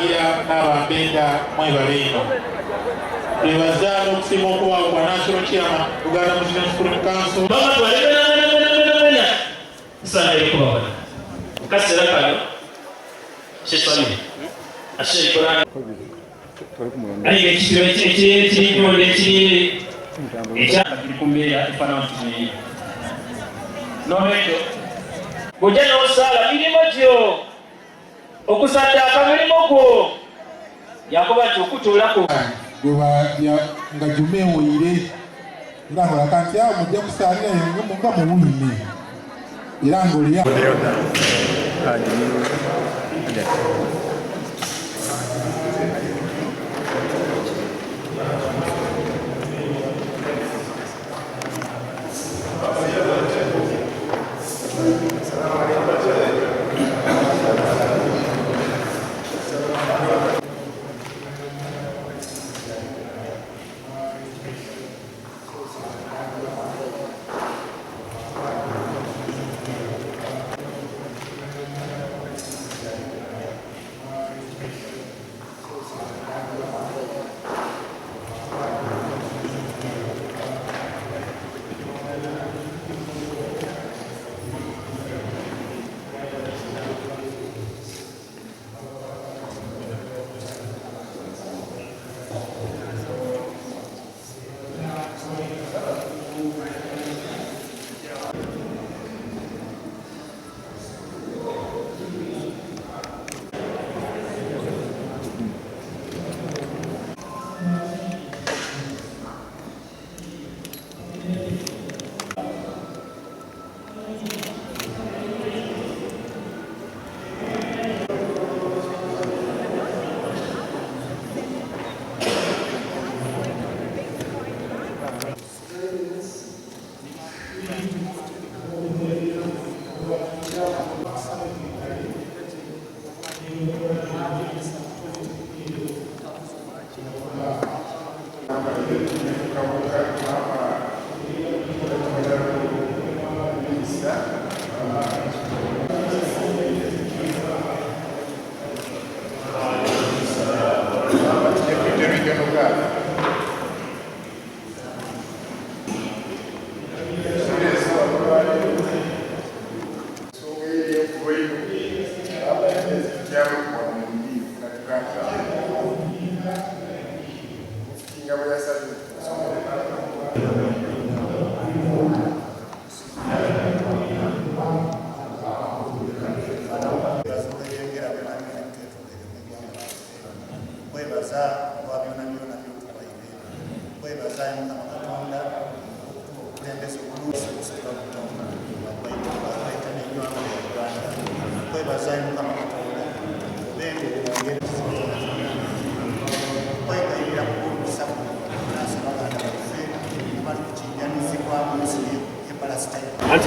Abalangira n'Abambenda mwebale ino. Twebaza n'okusiima okubaako kwa National Chairman Uganda Muslim Supreme Council. Mama twalibena sana yekubaona. Kasera kano. Sesami. Ashekola. Ayi ekiro ekiri ekyaka kiri ku mbeera efaanana nti n'olwekyo bw'ojja n'osaala mirimu gyo okusaddaaka mulimu gwo yakuba nti okutuulako nga jumeewoyire era ng'olaka nti awo mujja kusaalira nga muwulime era ng'olya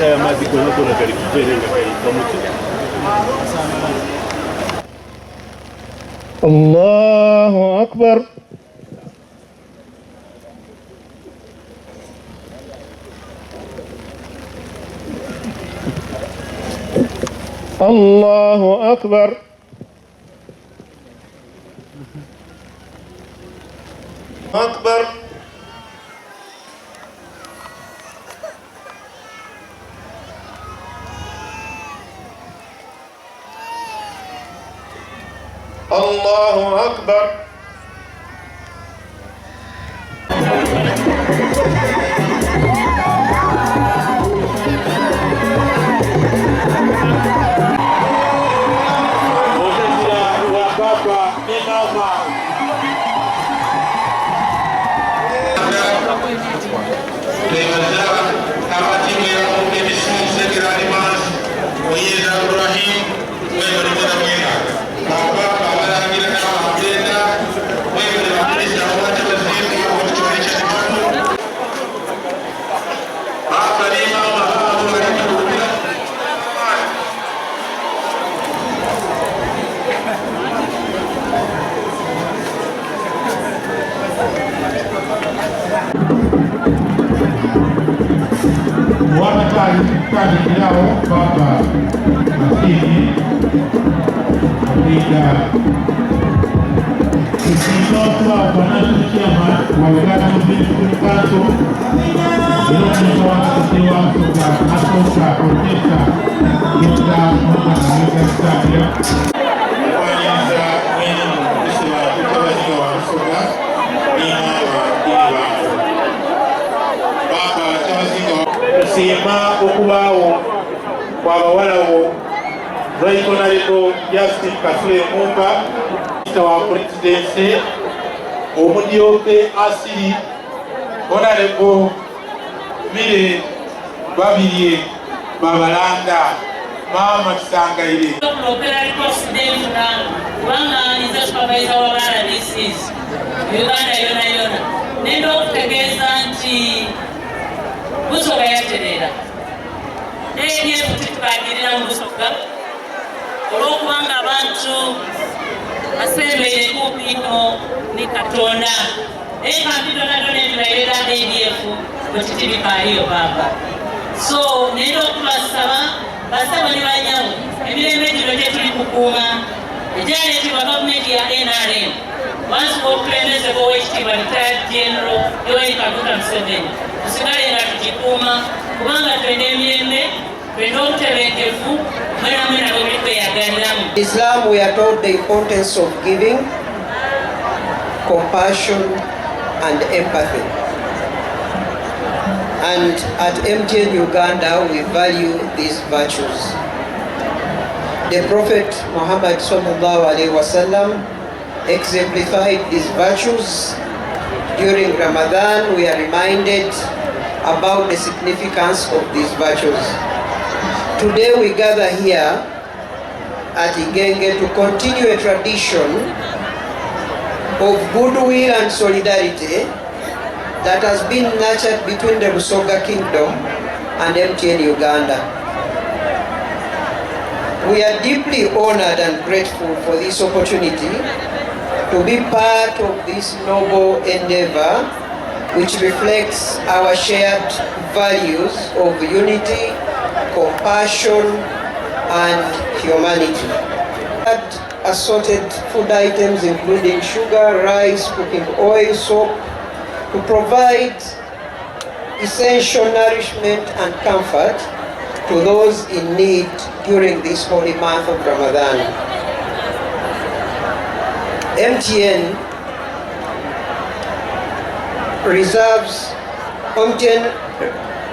Aya mazi gonna kali kuterenga kali kamuti. Allahu akbar. Allahu akbar. Akbar. Allahu akbar. Kazi yao baba Masini Afrika okubawo kwa national chairman wa Uganda Muslim Council era omunyesa wa Katikkiro wa Busoga Asooka Protector Dr. Muhammad Sadia okwaniriza mwene mu Kusima Kyabazinga wa Busoga n'inaaba iribantu Papa Kyabazinga tusiima okubaawo kw'abawalawo Right Honorable Justin Kasule Mumba wa Presidency omudioke asili Honorable Mire Babirye Babalanda Mama Kisangaire Local President kubanga nze supervisor wa RDCs Uganda yona nendo okutegeeza nti Busoga yaterera naye tukagirira mu Busoga olwokubanga abantu asembeire kumpiino ne Katonda naye kampitona dona ebibairera ADF bwekitibikaliyo baba so naye okubasaba basaba ne banyawo emirembe gino gyetuli kukuuma egyaleetebwa gavumenti ya NRM wansi w'obukulembeze bw'owekitiibwa retired general Yoweri Kaguta Museveni tusigale nga tukikuuma kubanga twenda emirembe twenda obutebenkevu mwena bwe tweyagaliramu. Islam, we are taught the importance of giving, compassion and empathy. And at MTN Uganda, we value these virtues. The Prophet Muhammad ﷺ exemplified these virtues. During Ramadan, we are reminded about the significance of these virtues. Today we gather here at Igenge to continue a tradition of goodwill and solidarity that has been nurtured between the Busoga Kingdom and MTN Uganda. We are deeply honored and grateful for this opportunity to be part of this noble endeavor which reflects our shared values of unity, compassion and humanity. Assorted food items including sugar, rice, cooking oil, soap to provide essential nourishment and comfort to those in need during this holy month of Ramadan. MTN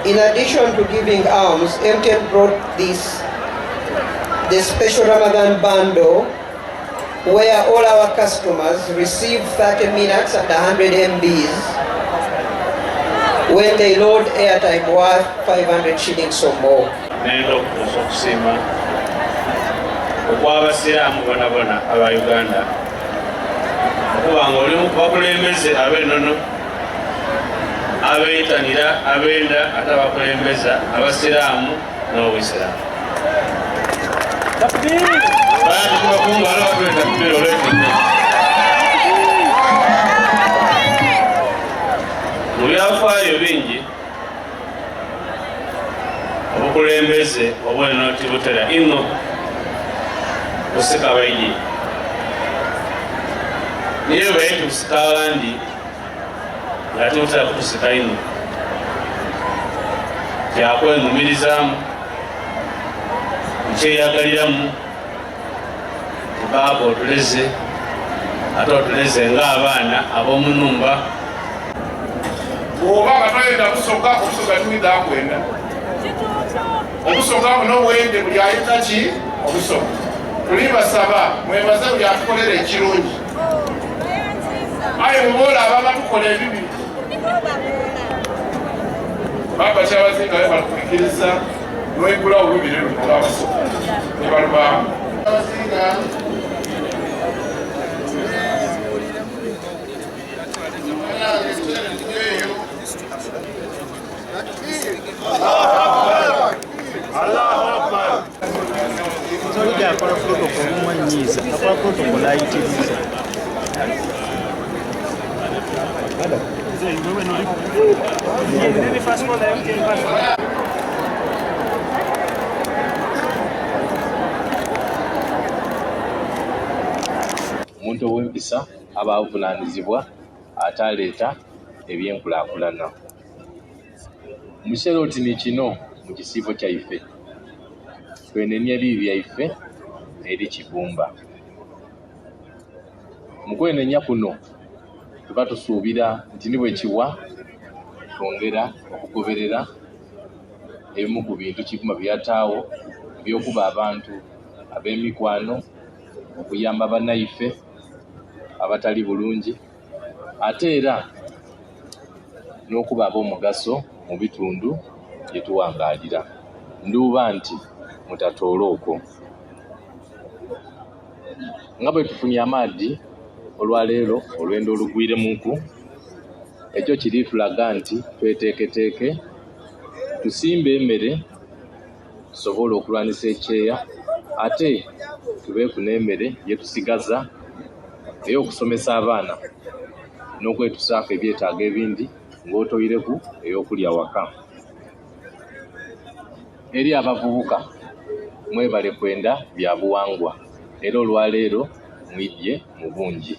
in addition to giving alms, MTN brought the special Ramadan bundle where all our customers receive 30 minutes and 100 MBs when they load airtime worth 500 shillings or more. Nendo kukusima okw'abasiramu bonabona aba Uganda okubanga oli mu bakulembeze ab'ennono abeetanira abenda ate abakulembeza abasiraamu n'obusiraamu mu byafaayo bingi obukulembeze obw'ennono tibutera inno kusika baigi niyo baye tusika abandi nga tibutera kutusika inno kyakwengumirizaamu nkyeyagaliramu baaba otuleze ate otuleze ng'abaana ab'omunumba oba nga twayenda Busoga Obusoga tuyinza kwenda Obusoga buno bwende buli ayita ki Obusoga tulibasaba mwebaze buli atukolera ekirungi aye mubola ababa tukola ebibi Baba Kyabazinga we balukukiriza n'oyigula olubiri lukola Abasoga ne balubaamu Solid akora protocol mwanyiza akora protocol ayitiriza omuntu ow'empisa aba avunaanyizibwa ataleeta ebyenkulaakulana. Mu kiseera otini kino mu kisiibo kyaife twenenya ebibi byaife eri kibumba. Mu kwenenya kuno tuba tusuubira nti ni bwe kiwa twongera okugoberera ebimu ku bintu kibuma byataawo ebyokuba abantu ab'emikwano, okuyamba bannayiffe abatali bulungi, ate era n'okuba ab'omugaso mu bitundu bye tuwangaalira. Nduuba nti mutatoola okwo. Nga bwe tufunye amaaddi olwaleero olwendo olugwiremuku, ekyo kiri tulaga nti tweteeketeeke tusimbe emmere tusobole okulwanisa ekyeya, ate tubeeku n'emmere gye tusigaza ey'okusomesa abaana n'okwetusaako ebyetaago ebindi ng'otoyireku ey'okulya waka. Eri abavubuka mwebale kwenda bya buwangwa era olwaleero mwidye mu bungi.